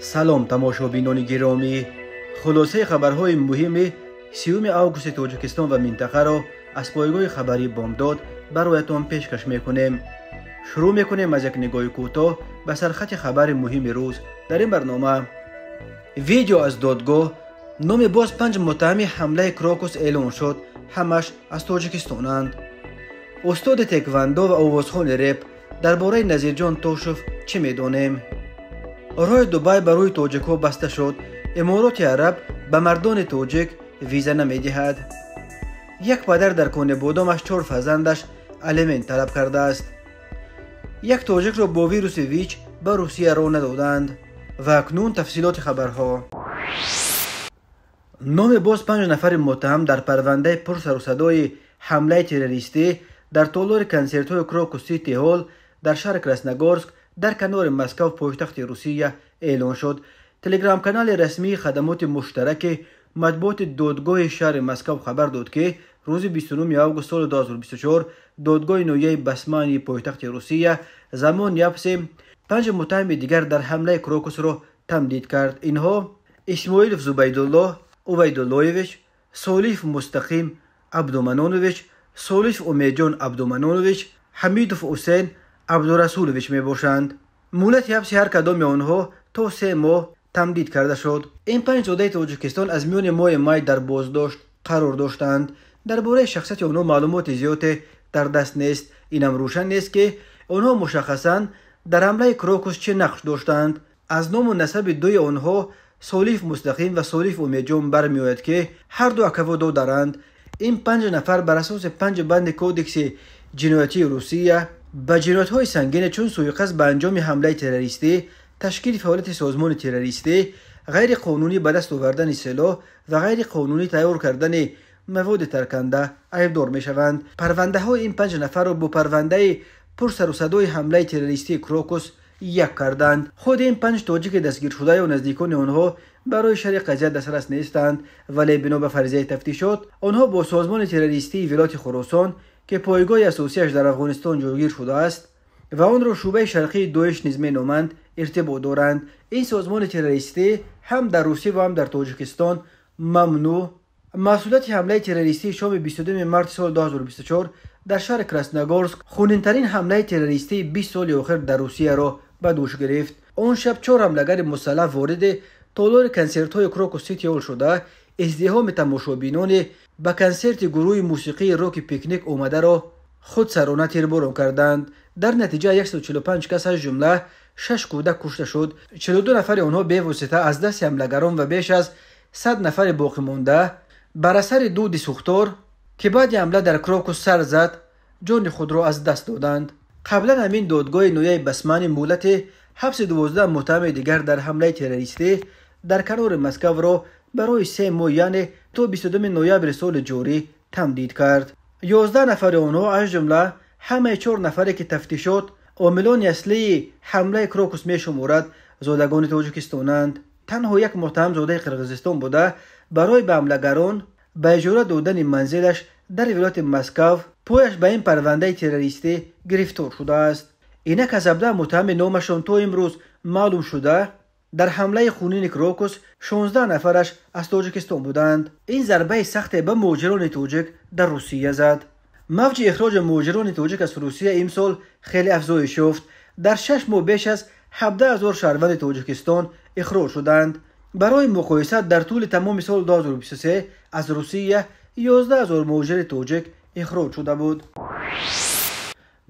سلام تماشابینان گرامی، خلاصه خبرهای مهم 30 آگوست تاجیکستان و منطقه را از پایگاه خبری بامداد برایتان پیشکش میکنیم. شروع میکنیم از یک نگاه کوتاه به سرخط خبر مهم روز. در این برنامه ویدیو از دادگاه، نام باز 5 متهم حمله کراکوس اعلان شد، همش از تاجیکستانند. استاد تکواندو و آوازخوان رپ درباره نظیرجان توشف چه میدانیم؟ راه دبی برای تاجیک‌ها بسته شد، امارات عرب به مردان تاجیک ویزا نمیدهد. یک پدر در کان بادامش 4 فرزندش الیمنت طلب کرده است. یک تاجیک را با ویروس ویچ به روسیه را ندادند. و اکنون تفصیلات خبرها. نام باز 5 نفر متهم در پرونده پر سر و صدای حمله تروریستی در تالار کنسرت‌های کراکوس سیتی هال در شهر کراسنogorsk در کنار مسکو پایتخت روسیه اعلان شد. تلگرام کانال رسمی خدمات مشترک مطبوعات دادگاه شهر مسکو خبر داد که روز 29 آگوست سال 2024 دادگاه نویه بسمانی پایتخت روسیه زمان یابس 5 متهم دیگر در حمله کراکوس را تمدید کرد. اینها اسماعیل زبیدالله اویداللهویچ، سالیف مستقیم عبدومنانویچ، سالیف امیدجان عبدومنانویچ، حمیدوف حسین عبدورسولویچ می باشند. مهلت حبس هر کدام آنها تا 3 ماه تمدید کرده شد. این 5 زاده تاجیکستان از میان ماه می در بازداشت قرار داشتند. درباره شخصیت آنها معلومات زیادی در دست نیست. اینم روشن نیست که آنها مشخصاً در حمله کراکوس چه نقش داشتند. از نام و نسب دوی آنها سالیف مستقیم و سالیف امیدجان برمیآید که هر دو اکوادو دارند. این 5 نفر بر اساس 5 بند کودکس جنایتی روسیه به جنایت‌های سنگین چون سوءقصد به انجام حمله تروریستی، تشکیل فعالیت سازمان تروریستی، غیر قانونی به دست آوردن سلاح و غیر قانونی تیار کردن مواد ترکنده ایبدار می‌شوند. پرونده‌های این 5 نفر را با پرونده پر سر و صدای حمله تروریستی کراکوس یک کردند. خود این 5 تاجیک دستگیر شده و نزدیکان آنها برای شرح قضیه دسترس نیستند، ولی بنا به فرضیه تفتیشات آنها با سازمان تروریستی ولایت خراسان که پایگاه اساسیش در افغانستان جایگیر شده است و آن را شعبه شرقی دویش نیز مینامند ارتباط دارند. این سازمان تروریستی هم در روسیه و هم در تاجیکستان ممنوع. مسئولیت حمله تروریستی شام 22 مارس سال 2024 در شهر کراسنogorsk خونین‌ترین حمله تروریستی 20 سال اخیر در روسیه را به دوش گرفت. آن شب 4 حمله‌گر مسلح وارد تالار کنسرت‌های کراکوس سیتی هال شده، ازدحام تماشابینان به کنسرت گروه موسیقی راک پیکنیک آمده را خود سرانه تیرباران کردند. در نتیجه 145 کس از جمله 6 کودک کشته شد. 42 نفر آنها به واسطه از دست حمله‌گران و بیش از 100 نفر باقی مانده بر اثر دود سوختار که بعد حمله در کراکوس سر زد جان خود را از دست دادند. قبلا همین دادگاه نویه بسمانی مهلت حبس 12 متهم دیگر در حمله تروریستی در کنار مسکو را برای 3 ماه یعنی تا 22 نوامبر سال جاری تمدید کرد. 11 نفر آنها از جمله همه 4 نفری که تفتیشات عاملان اصلی حمله کراکوس می شمارد زادگان تاجیکستانند. تنها یک متهم زاده قرقیزستان بوده برای به حمله‌گران به اجاره دادن منزلش در ولایت مسکو پایش به این پرونده تروریستی گرفتار شده است. اینک از 17 متهم نامشان تا امروز معلوم شده در حمله خونین کراکوس 16 نفرش از تاجیکستان بودند. این ضربه سخت به مهاجران تاجیک در روسیه زد. موج اخراج مهاجران تاجیک از روسیه امسال خیلی افزایش یافت. در 6 ماه بیش از 17,000 شهروند تاجیکستان اخراج شدند. برای مقایسه در طول تمام سال 2023 از روسیه 11,000 مهاجر تاجیک اخراج شده بود.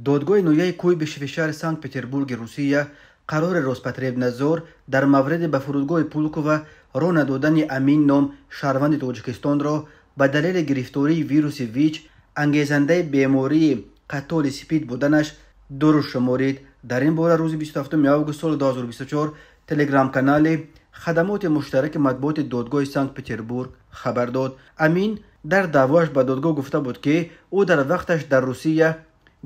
دادگاه نویه کویبش شهر سنت پترزبورگ روسیه قرار روسپتربنادزور در مورد به فرودگاه پولکو راه ندادن امین نام شهروند تاجیکستان را به دلیل گرفتاری ویروس ویچ انگیزنده بیماری قتال سپید بودنش درست شمارید. در این باره روز 27 آگوست سال 2024 تلگرام کانال خدمات مشترک مطبوعات دادگاه سنت پترزبورگ خبر داد. امین در دعواش به دادگاه گفته بود که او در وقتش در روسیه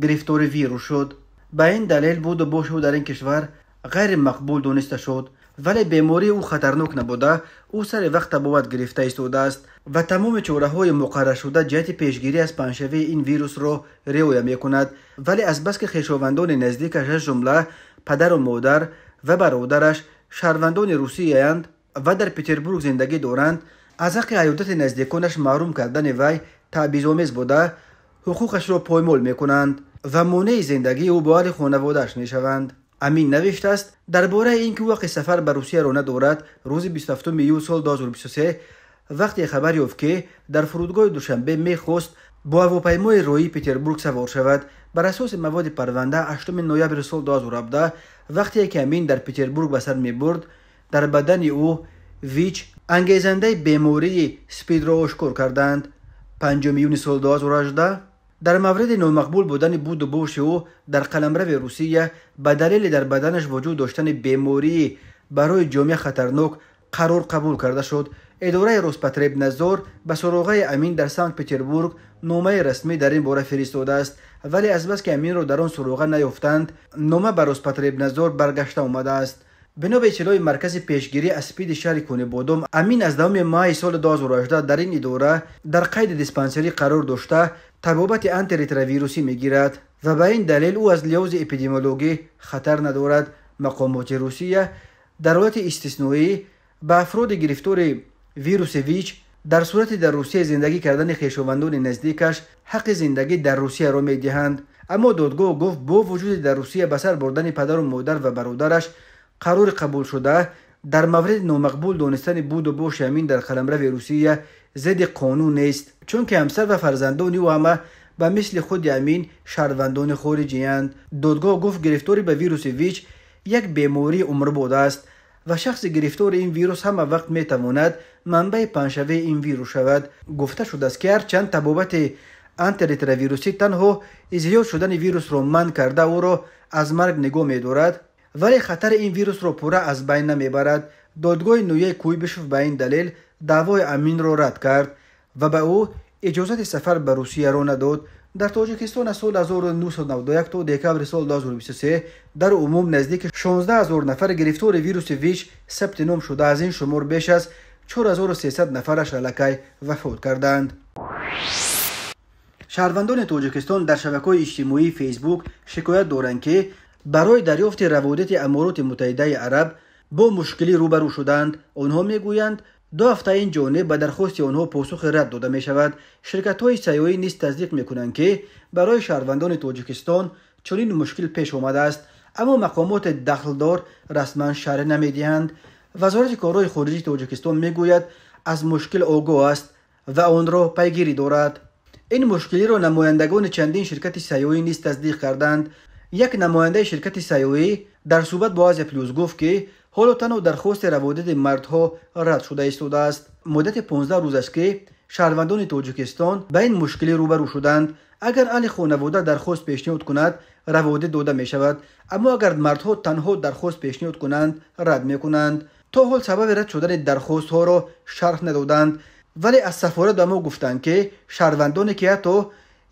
گرفتار ویروس شد. به این دلیل بود و باش او در این کشور غیر مقبول دانسته شد، ولی بیماری او خطرناک نبوده. او سر وقت تبابت گرفته ایستاده است و تمام چاره‌های مقرر شده جهت پیشگیری از پنشوی این ویروس را رعایت می‌کند. ولی از بس که خویشاوندان نزدیکش از جمله پدر و مادر و برادرش شهروندان روسی اند و در پتربورگ زندگی دارند از حق عیادت نزدیکانش محروم کردن وی تبعیض‌آمیز بوده حقوقش را پایمال میکنند و مانع زندگی او با حال خانواده‌اش میشوند. امین نوشته است درباره اینکه وقت سفر به روسیه را ندارد، روز 27 میلیون سال 2023 وقتی خبر یافت که در فرودگاه دوشنبه میخواست با هواپیمای روی پتربورگ سوار شود. بر اساس مواد پرونده 8 نوامبر سال 2017 وقتی که امین در پتربورگ به سر میبرد، در بدن او ویچ انگیزنده بیماری اسپید را آشکار کردند. 5 یونیو سال 2018 در مورد نامقبول بودن بود و بوش او در قلمرو روسیه به دلیل در بدنش وجود داشتن بیماری برای جامعه خطرناک قرار قبول کرده شد. اداره روسپتربنادزور به سراغ امین در سنت پتربورگ نامه رسمی در این باره فرستاده است، ولی از بس که امین را در آن سراغ نیافتند، نامه به روسپتربنادزور برگشته آمده است. بنا به اطلاع مرکز پیشگیری اسپید شهر کونه‌بادام، امین از 2 ماه سال 2018 در این اداره در قید دیسپنسری قرار داشته طبابت آنتی ریتروویروسی میگیرد و به این دلیل او از لحاظ اپیدمیولوژی خطر ندارد. مقامات روسیه در حالت استثنایی به افراد گرفتار ویروس ویچ در صورت در روسیه زندگی کردن خویشاوندان نزدیکش حق زندگی در روسیه را میدهند. اما دادگاه گفت با وجود در روسیه به سر بردن پدر و مادر و برادرش قرار قبول شده، در مورد نامقبول دانستن بود و بوش امین در قلمرو روسیه ضد قانون نیست، چون که همسر و فرزندان او همه به مثل خود امین شهروندان خارجی اند. دادگاه گفت گرفتاری به ویروس ویچ یک بیماری عمربرد است و شخص گرفتار این ویروس هم وقت میتواند منبع پنشوی این ویروس شود. گفته شده است که هرچند طبابت آنتی ریتروویروسی تنها ازیاد شدن ویروس را منع کرده او را از مرگ نگاه می‌دارد، ولی خطر این ویروس را پورا از بین نمیبرد. دادگاه نویه کویبشوف به این دلیل دعوای امین را رد کرد و به او اجازت سفر به روسیه را نداد. در تاجیکستان از سال 1991 تا دکامبر سال 2023 در عموم نزدیک 16000 نفر گرفتار ویروس ویچ ثبت نام شده. از این شمار بیش از 4300 نفرش الکی وفات کردند. شهروندان تاجیکستان در شبکه‌های اجتماعی فیسبوک شکایت دارند که برای دریافت روابط امارات متحده عرب با مشکلی روبرو شدند. آنها میگویند 2 هفته این جانب به درخواست آنها پاسخ رد داده می شود. شرکت‌های سیاحی نیز تصدیق می‌کنند که برای شهروندان تاجیکستان چنین مشکل پیش آمده است، اما مقامات دخلدار رسما شرح نمی‌دهند. وزارت کارهای خارجه تاجیکستان میگوید از مشکل آگاه است و آن را پیگیری دارد. این مشکلی را نمایندگان چندین شرکت سیاحی نیز تصدیق کردند. یک نماینده شرکت سیاحی در صحبت با آزیا پلوس گفت که حالا تنها درخواست روابط مردها رد شده ایستاده است. مدت 15 روز است که شهروندان تاجیکستان به این مشکلی روبرو شدند. اگر اهل خانواده درخواست پیشنهاد کند روابط داده می شود، اما اگر مردها تنها درخواست پیشنهاد کنند رد می کنند. تا حال سبب رد شدن درخواست ها را شرح ندادند، ولی از سفارت به ما گفتند که شهروندانی که حتی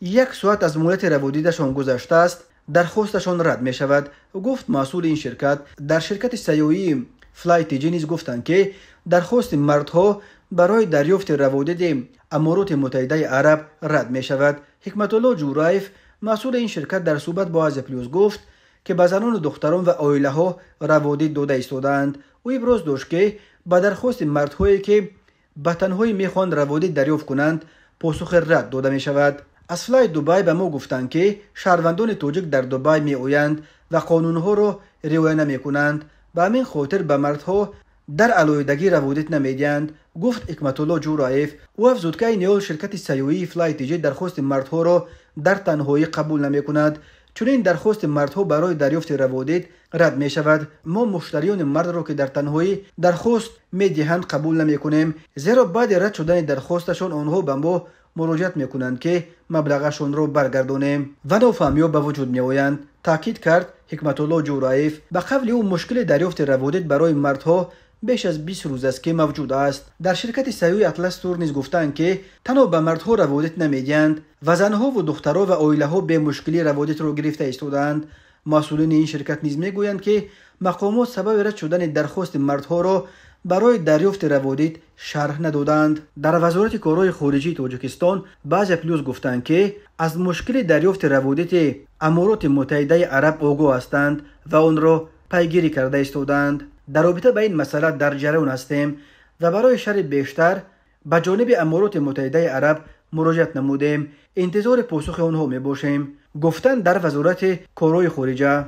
1 ساعت از مدت روابطشان گذشته است درخواستشان رد می شود. گفت مسئول این شرکت. در شرکت سیاحی فلای تیجی نیز گفتند که درخواست مردها برای دریافت روابط امارات متحده عرب رد می شود. حکمت الله جورایف مسئول این شرکت در صحبت با آزیا پلوس گفت که به زنان و دختران و عائله ها روابط داده ایستادند. او ابراز داشت که به درخواست مردهایی که به تنهایی میخواهند روابط دریافت کنند پاسخ رد داده می شود. از فلای دبی به ما گفتند که شهروندان تاجیک در دبی می آیند و قانونها را رعایت نمی کنند، به همین خاطر به مردها در علایدگی روابط نمیدهند. گفت حکمت الله جورایف. او افزود که این حال شرکت سیاحی فلای تیجی درخواست مردها را در تنهایی قبول نمی کند، چون این درخواست مردها برای دریافت روابط رد می شود. ما مشتریان مرد را که در تنهایی درخواست می دهند قبول نمی کنیم، زیرا بعد رد شدن درخواستشان آنها به ما مراجعت می کنند که مبلغشان را برگردانیم و نافهمی به وجود می آیند. تاکید کرد حکمت الله جورایف. به قول او مشکل دریافت روابط برای مردها بیش از 20 روز است که موجود است. در شرکت سیاحی اطلس تور نیز گفتند که تنها به مردها روابط نمیدهند و زنها و دخترها و عائله ها به مشکلی روابط را گرفته ایستادند. مسئولین این شرکت نیز میگویند که مقامات سبب رد شدن درخواست مردها را برای دریافت روابط شرح ندادند. در وزارت کارهای خارجه تاجیکستان بعضی پلوس گفتند که از مشکل دریافت روابط امارات متحده عرب آگاه هستند و آن را پیگیری کرده ایستادند. در رابطه با این مسئله در جریان هستیم و برای شرح بیشتر به جانب امارات متحده عرب مراجعت نمودیم. انتظار پاسخ آنها می باشیم. گفتن در وزارت کارهای خارجه.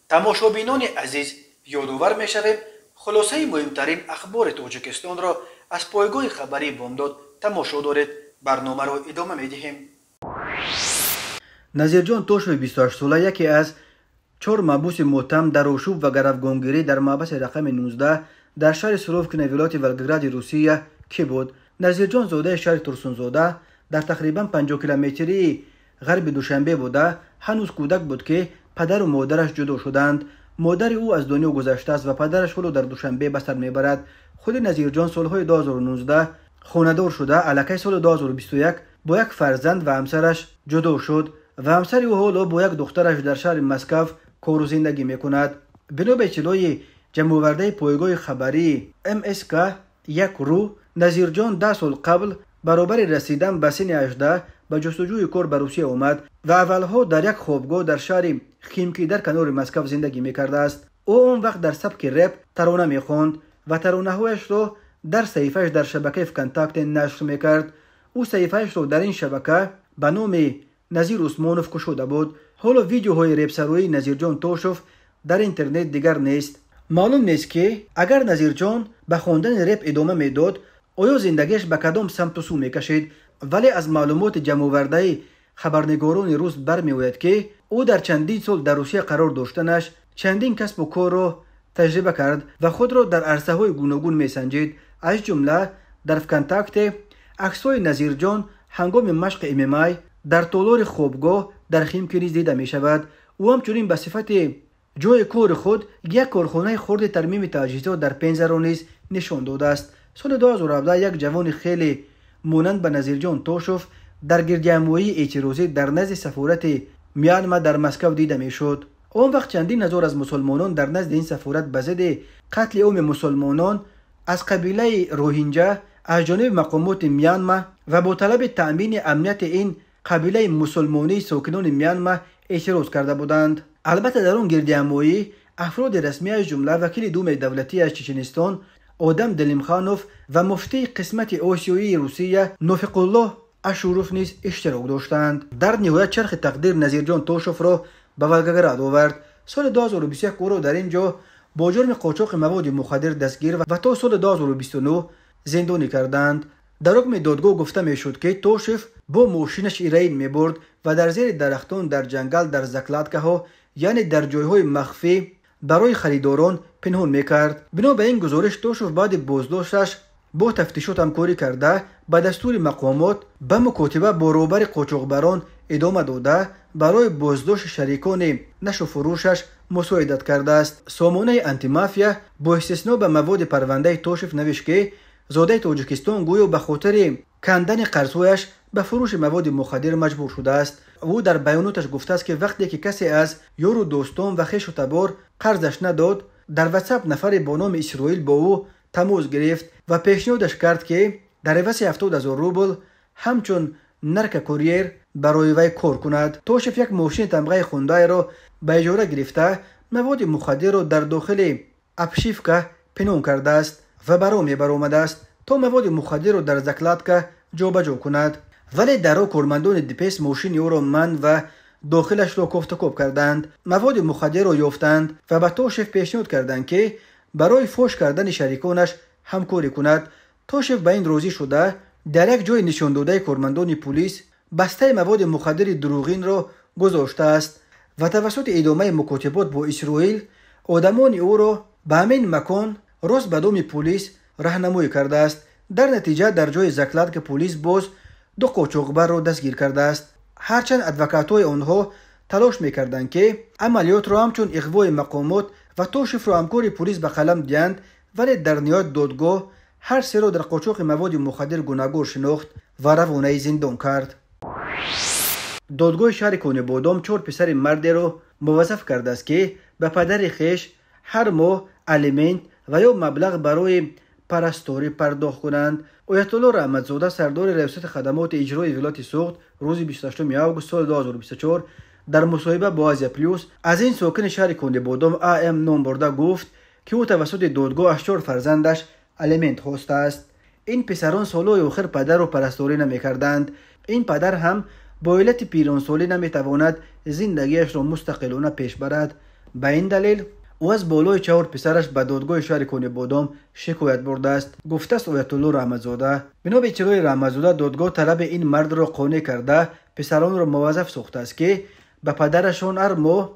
تماشابینان عزیز، یادآور می شویم خلاصه مهمترین اخبار تاجیکستان را از پایگاه خبری بامداد تماشا دارید. برنامه را ادامه می دهیم. نظیرجان توشف 28 ساله یکی از 4 محبوس متهم در آشوب و گروگانگیری در محبس رقم 19 در شهر سروفکن ولایت ولگراد روسیه کی بود. نظیرجان زاده شهر ترسونزاده در تقریبا 50 کیلومتری غرب دوشنبه بوده. هنوز کودک بود که پدر و مادرش جدا شدند. مادر او از دنیا گذشته است و پدرش ولو در دوشنبه به سر میبرد. خود نظیرجان سالهای 2019 خانه‌دار شده. الکی سال 2021 با یک فرزند و همسرش جدا شد و همسر او حالا با یک دخترش در شهر مسکو کار و زندگی میکند. بنا به اطلاع جمع‌آورده پایگاه خبری MSK یک رو، نظیرجان 10 سال قبل برابر رسیدن به سن 18 به جستجوی کار به روسیه آمد و اولها در یک خوابگاه در شهر خیمکی در کنار مسکو زندگی میکرده است. او اون وقت در سبک رپ ترانه میخواند و ترانه‌هایش را در صحیفه‌اش در شبکه فکنتاکت نشر میکرد. او صحیفه‌اش را در این شبکه به نام نظیر عثمانوف گشوده بود. حالا ویدیوهای رپ سروی نظیرجان توشف در اینترنت دیگر نیست. معلوم نیست که اگر نظیرجان به خواندن رپ ادامه میداد آیا زندگیش به کدام سمت و سو میکشید. ولی از معلومات جمع‌آورده خبرنگاران روس برمیآید که او در چندین سال در روسیه قرار داشتنش چندین کسب و کار را تجربه کرد و خود را در عرصه‌های گوناگون میسنجید. از جمله در فکنتاکت عکس‌های نظیرجان هنگام مشق MMA در تالار خوابگاه در خیمکی نیز دیده می شود. او همچنین به صفت جای کار خود یک کارخانه خرد ترمیم تجهیزات در پنزرو نیز نشان داده است. سال 2017 یک جوان خیلی مانند به نظیرجان توشف در گردجمعی اعتراضی در نزد سفارت میانمار در مسکو دیده می شد. آن وقت چندین هزار از مسلمانان در نزد این سفارت به ضد قتل عام مسلمانان از قبیله روهینجا از جانب مقامات میانمار و با طلب تأمین امنیت این قبیله مسلمانی ساکنان میانمار اعتراض کرده بودند. البته در آن گردجمعی افراد رسمی از جمله وکیل دوم دولتی از چچنستان آدم دلیمخانوف و مفتی قسمت آسیایی روسیه نوفق الله اشوروف نیز اشتراک داشتند. در نهایت چرخ تقدیر نظیرجان توشف را به ولگراد آورد. سال 2021 او را در اینجا با جرم قاچاق مواد مخدر دستگیر و تا سال 2029 زندانی کردند. در حکم دادگاه گفته میشد که توشف با ماشینش ایران میبرد و در زیر درختان در جنگل در زکلاتکه ها یعنی در جایهای مخفی برای خریداران پنهان میکرد. بنا به این گزارش توشف بعد بازداشتش با تفتیشات همکاری کرده به دستور مقامات به مکاتبه با روبر قاچاقبران ادامه داده برای بازداشت شریکان نشو فروشش مساعدت کرده است. سامانه انتی مافیا با استثنا به مواد پرونده توشف نوشت که زاده تاجیکستان گویا به خاطر کندن قرضهایش به فروش مواد مخدر مجبور شده است. او در بیاناتش گفته است که وقتی که کسی از یارو دوستان و خویش و تبار قرضش نداد در واتساپ نفر با نام اسرائیل با او تماس گرفت و پیشنهادش کرد که در عوض 70,000 روبل همچون نرک کوریر برای وی کار کند. توشف یک ماشین تمغه خوندای را به اجاره گرفته مواد مخدر را در داخل اپشیفکا پنهان کرده است و برای برآمده است تا مواد مخدر را در زکلاتکا جابجا کند. ولی در کارمندان دیپس ماشین او را من و داخلش را کوفت و کوب کردند. مواد مخدر را یافتند و به توشف پیشنهاد کردند که برای فوش کردن شریکانش همکاری کند. توشف به این راضی شده در یک جای نشان داده کارمندان پلیس بسته مواد مخدر دروغین را گذاشته است و توسط ادامه مکاتبات با اسرائیل آدمان او را به همین مکان راست به دام پلیس راهنمایی کرده است. در نتیجه در جای زکلات که پلیس باز 2 قاچاقبر را دستگیر کرده است. هرچند ادوکات‌های آنها تلاش می‌کردند که عملیات را همچون اغوای مقامات و توشف را همکار پلیس به قلم دهند، ولی در نهایت دادگاه هر سه را در قاچاق مواد مخدر گناهکار شناخت و روانه زندان کرد. دادگاه شهر کونه‌بادام 4 پسر مرد را موظف کرده است که به پدر خویش هر ماه الیمنت و یا مبلغ برای پرستاری پرداخت کنند. آیت الله رحمتزاده سردار ریاست خدمات اجرایی ولایت سوخت روز 28 آگوست سال 2024 در مصاحبه با آزیا پلیوس از این ساکن شهر کنده بودم AM نام برده گفت که او توسط دادگاه از 4 فرزندش الیمنت خواسته است. این پسران سالهای آخر پدر را پرستاری نمی‌کردند. این پدر هم با علت پیرانسالی نمی‌تواند زندگیش را مستقلانه پیش برد. به این دلیل او از بالای 4 پسرش به دادگاه شهر کنده بودم شکایت برده است، گفته است آیت الله رحمت‌زاده. بنا به اطلاع رحمت‌زاده دادگاه طلب این مرد را قانع کرده پسران را موظف ساخته است که به پدرشان هر ماه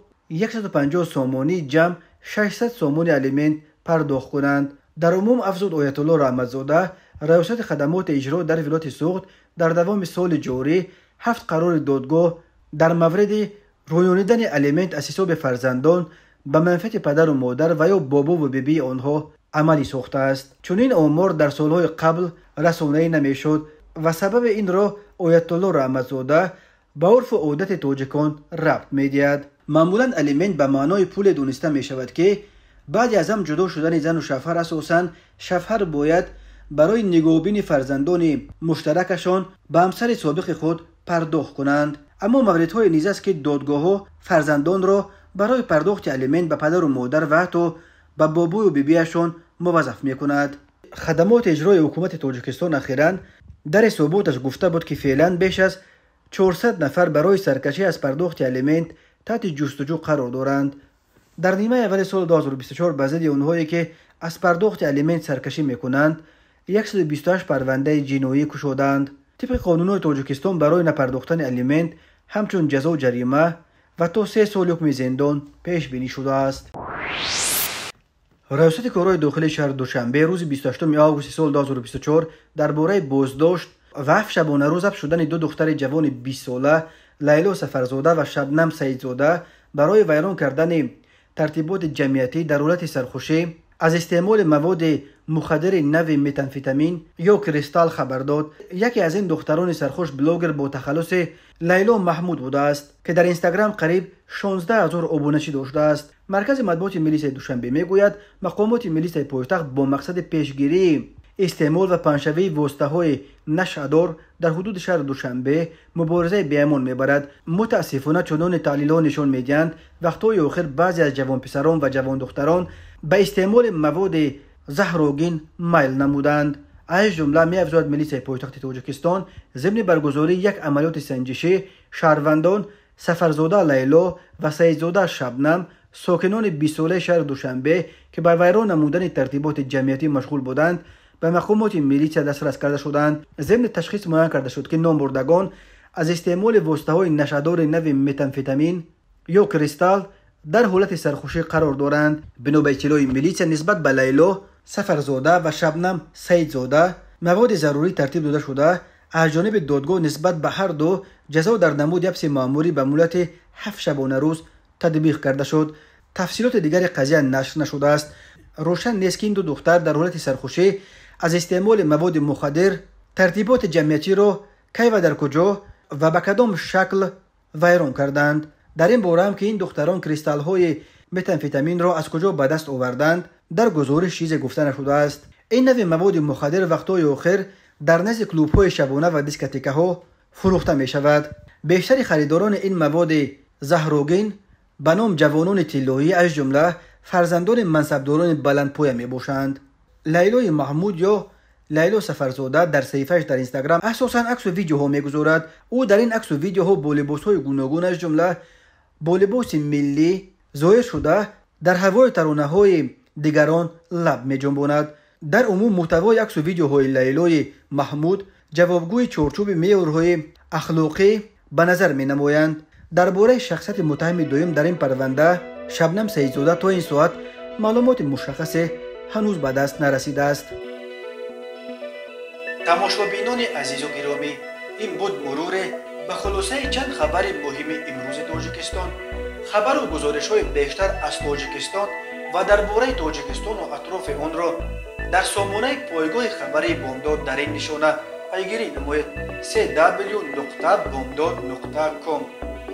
150 سامانی جمع 600 سامانی الیمنت پرداخت کنند. در عموم افزود آیت الله رحمت‌زاده ریاست خدمات اجرا در ولایت سوخت در دوام سال جاری 7 قرار دادگاه در مورد رویانیدن الیمنت از حساب فرزندان به منفعت پدر و مادر و یا بابا و بیبی آنها عملی ساخته است. چون این آمار در سالهای قبل رسانه‌ای نمیشد و سبب این را آیت الله رحمت‌زاده به عرف و عادت تاجیکان ربط می‌دهد. معمولا الیمنت به معنای پول دانسته می شود که بعد از هم جدا شدن زن و شوهر اساساً شوهر باید برای نگهبانی فرزندان مشترکشان به همسر سابق خود پرداخت کنند. اما موردهای نیز است که دادگاه‌ها فرزندان را برای پرداخت الیمنت به پدر و مادر و حتی به بابای و بیبیشان موظف می‌کند. خدمات اجرای حکومت تاجیکستان اخیراً در ثبوتش گفته بود که فعلاً بیش از 400 نفر برای سرکشی از پرداخت الیمنت تحت جستجو قرار دارند. در نیمه اول سال 2024 به ضد آنهایی که از پرداخت الیمنت سرکشی می‌کنند 128 پرونده جنایی گشودند. طبق قانون تاجیکستان برای نپرداختن الیمنت همچون جزا و جریمه و تا 3 سال حکم زندان پیش بینی شده است. ریاست کارهای داخلی شهر دوشنبه روز 28 آگوست سال 2024 درباره بازداشت و 7 شبانه روز شدن 2 دختر جوان 20 ساله لیلا سفرزاده و شبنم سیدزاده برای ویران کردن ترتیبات جمعیتی در حالت سرخوشی از استعمال مواد مخدر نوع متامفتامین یا کریستال خبر داد. یکی از این دختران سرخوش بلاگر با تخلص لیلا محمود بوده است که در اینستاگرام قریب 16000 ابونچی داشته است. مرکز مطبوعات ملی دوشنبه میگوید مقامات ملی پایتخت با مقصد پیشگیری استعمال و پنشوی واسطه‌های نشه‌دار در حدود شهر دوشنبه مبارزه بیامان میبرد. متاسفانه چنان تحلیل‌ها نشان میدهند وقت‌های آخر بعضی از جوان پسران و جوان دختران به استعمال مواد زهرآگین میل نمودند. از جمله می‌افزاید ملی پایتخت تاجیکستان ضمن برگزاری یک عملیات سنجشی شهروندان سفرزاده لیلا و سیدزاده شبنم ساکنان 20 ساله شهر دوشنبه که به ویران نمودن ترتیبات جمعیتی مشغول بودند به مقامات میلیشیا دسترس کرده شدند. ضمن تشخیص معین کرده شد که نامبردگان از استعمال واسطه‌های نشه‌دار نوع متامفتامین یا کریستال در حالت سرخوشی قرار دارند. بنا به اطلاع میلیشیا نسبت به لیلا سفرزاده و شبنم سیدزاده مواد ضروری ترتیب داده شده. از جانب دادگاه نسبت به هر دو جزا در نمود حبس مأموری به مدت 7 شبانه روز تطبیق کرده شد. تفصیلات دیگر قضیه نشر نشده است. روشن نیست که این 2 دختر در حالت سرخوشی از استعمال مواد مخدر ترتیبات جمعیتی را کی و در کجا و به کدام شکل ویران کردند. در این باره هم که این دختران کریستال های متامفتامین را از کجا به دست آوردند در گزارش چیزی گفته نشده است. این نوع مواد مخدر وقتهای آخر در نزد کلوب های شبانه و دیسکوتک ها فروخته می شود. بیشتر خریداران این مواد زهرآگین به نام جوانان طلایی از جمله فرزندان منصبداران بلندپایه می باشند. لیلا محمود یا لیلا سفرزاده در صفحه‌اش در اینستاگرام اساساً عکس و ویدیوها می‌گذارد. او در این عکس و ویدیوها با لباس‌های گوناگون از جمله با لباس ملی ظاهر شده در هوای ترانه‌های دیگران لب می‌جنباند. در عموم محتوای عکس و ویدیوهای لیلا محمود جوابگوی چارچوب معیارهای اخلاقی به نظر می‌نمایند. درباره شخصیت متهم دوم در این پرونده شبنم سیدزاده تا این ساعت معلومات مشخصی هنوز به دست نرسیده است. تماشابینان عزیز و گرامی، این بود مرور به خلاصه چند خبر مهم امروز تاجیکستان. خبر و گزارش های بیشتر از تاجیکستان و درباره تاجیکستان و اطراف آن را در سامانه پایگاه خبری بامداد در این نشانه پیگیری نمایید: www.bomdad.com.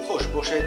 خوش باشید.